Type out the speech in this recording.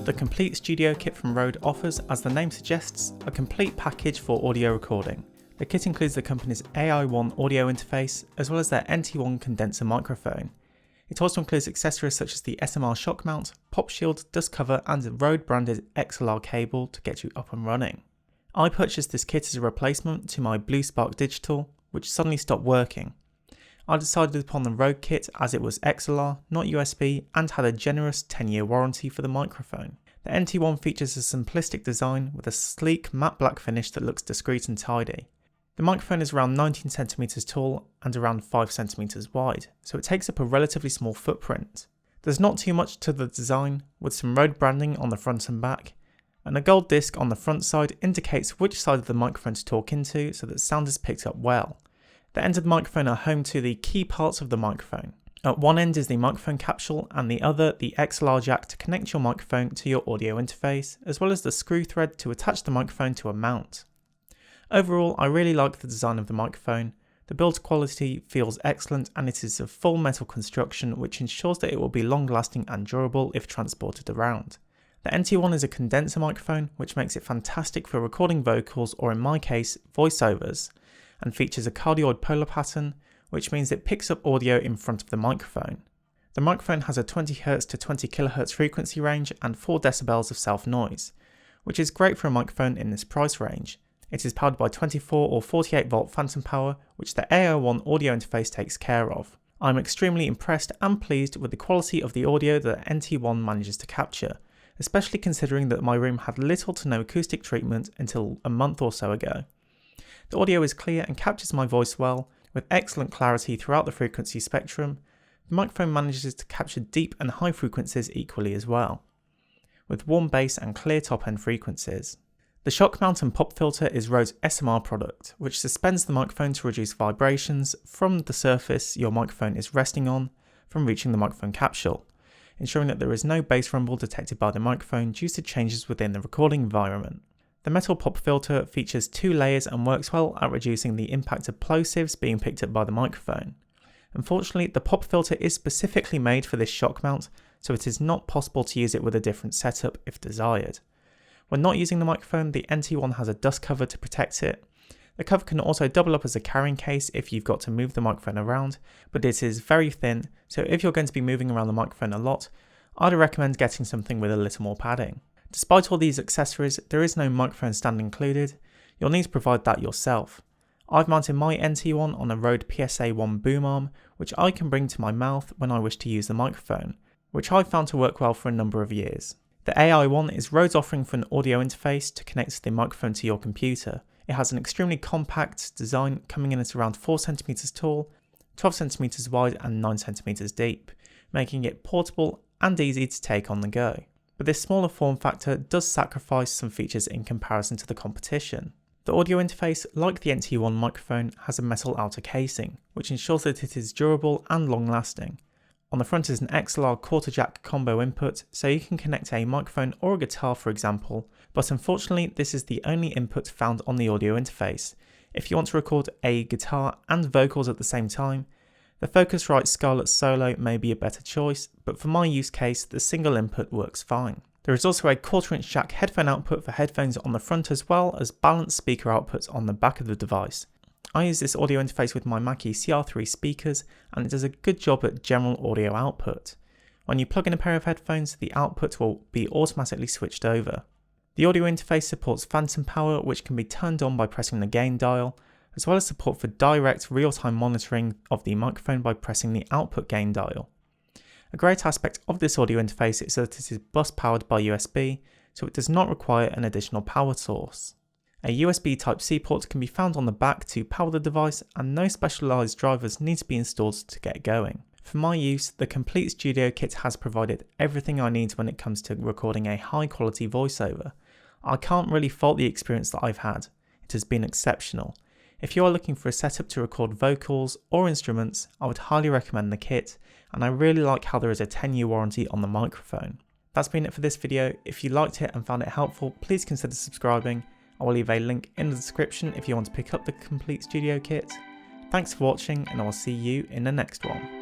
The Complete Studio Kit from Rode offers, as the name suggests, a complete package for audio recording. The kit includes the company's AI-1 audio interface, as well as their NT1 condenser microphone. It also includes accessories such as the SMR shock mount, pop shield, dust cover, and a Rode branded XLR cable to get you up and running. I purchased this kit as a replacement to my Blue Spark Digital, which suddenly stopped working. I decided upon the Rode kit as it was XLR, not USB, and had a generous 10-year warranty for the microphone. The NT1 features a simplistic design with a sleek matte black finish that looks discreet and tidy. The microphone is around 19cm tall and around 5cm wide, so it takes up a relatively small footprint. There's not too much to the design, with some Rode branding on the front and back, and a gold disc on the front side indicates which side of the microphone to talk into so that sound is picked up well. The ends of the microphone are home to the key parts of the microphone. At one end is the microphone capsule and the other the XLR jack to connect your microphone to your audio interface, as well as the screw thread to attach the microphone to a mount. Overall, I really like the design of the microphone. The build quality feels excellent and it is a full metal construction which ensures that it will be long lasting and durable if transported around. The NT1 is a condenser microphone which makes it fantastic for recording vocals or in my case voiceovers, and features a cardioid polar pattern, which means it picks up audio in front of the microphone. The microphone has a 20Hz to 20kHz frequency range and 4 decibels of self-noise, which is great for a microphone in this price range. It is powered by 24 or 48 volt phantom power, which the AI-1 audio interface takes care of. I'm extremely impressed and pleased with the quality of the audio that NT1 manages to capture, especially considering that my room had little to no acoustic treatment until a month or so ago. The audio is clear and captures my voice well, with excellent clarity throughout the frequency spectrum. The microphone manages to capture deep and high frequencies equally as well, with warm bass and clear top end frequencies. The shock mount and pop filter is Rode's SMR product, which suspends the microphone to reduce vibrations from the surface your microphone is resting on from reaching the microphone capsule, ensuring that there is no bass rumble detected by the microphone due to changes within the recording environment. The metal pop filter features 2 layers and works well at reducing the impact of plosives being picked up by the microphone. Unfortunately, the pop filter is specifically made for this shock mount, so it is not possible to use it with a different setup if desired. When not using the microphone, the NT1 has a dust cover to protect it. The cover can also double up as a carrying case if you've got to move the microphone around, but it is very thin, so if you're going to be moving around the microphone a lot, I'd recommend getting something with a little more padding. Despite all these accessories, there is no microphone stand included. You'll need to provide that yourself. I've mounted my NT1 on a Rode PSA-1 boom arm, which I can bring to my mouth when I wish to use the microphone, which I've found to work well for a number of years. The AI-1 is Rode's offering for an audio interface to connect the microphone to your computer. It has an extremely compact design, coming in at around 4cm tall, 12cm wide and 9cm deep, making it portable and easy to take on the go. But this smaller form factor does sacrifice some features in comparison to the competition. The audio interface, like the NT1 microphone, has a metal outer casing, which ensures that it is durable and long lasting. On the front is an XLR quarter jack combo input, so you can connect a microphone or a guitar for example, but unfortunately this is the only input found on the audio interface. If you want to record a guitar and vocals at the same time, the Focusrite Scarlett Solo may be a better choice, but for my use case, the single input works fine. There is also a 1/4" jack headphone output for headphones on the front as well as balanced speaker outputs on the back of the device. I use this audio interface with my Mackie CR3 speakers and it does a good job at general audio output. When you plug in a pair of headphones, the output will be automatically switched over. The audio interface supports phantom power, which can be turned on by pressing the gain dial, as well as support for direct real-time monitoring of the microphone by pressing the output gain dial. A great aspect of this audio interface is that it is bus powered by USB, so it does not require an additional power source. A USB Type-C port can be found on the back to power the device, and no specialised drivers need to be installed to get going. For my use, the Complete Studio Kit has provided everything I need when it comes to recording a high quality voiceover. I can't really fault the experience that I've had. It has been exceptional. If you are looking for a setup to record vocals or instruments, I would highly recommend the kit, and I really like how there is a 10-year warranty on the microphone. That's been it for this video. If you liked it and found it helpful, please consider subscribing. I will leave a link in the description if you want to pick up the Complete Studio Kit. Thanks for watching, and I will see you in the next one.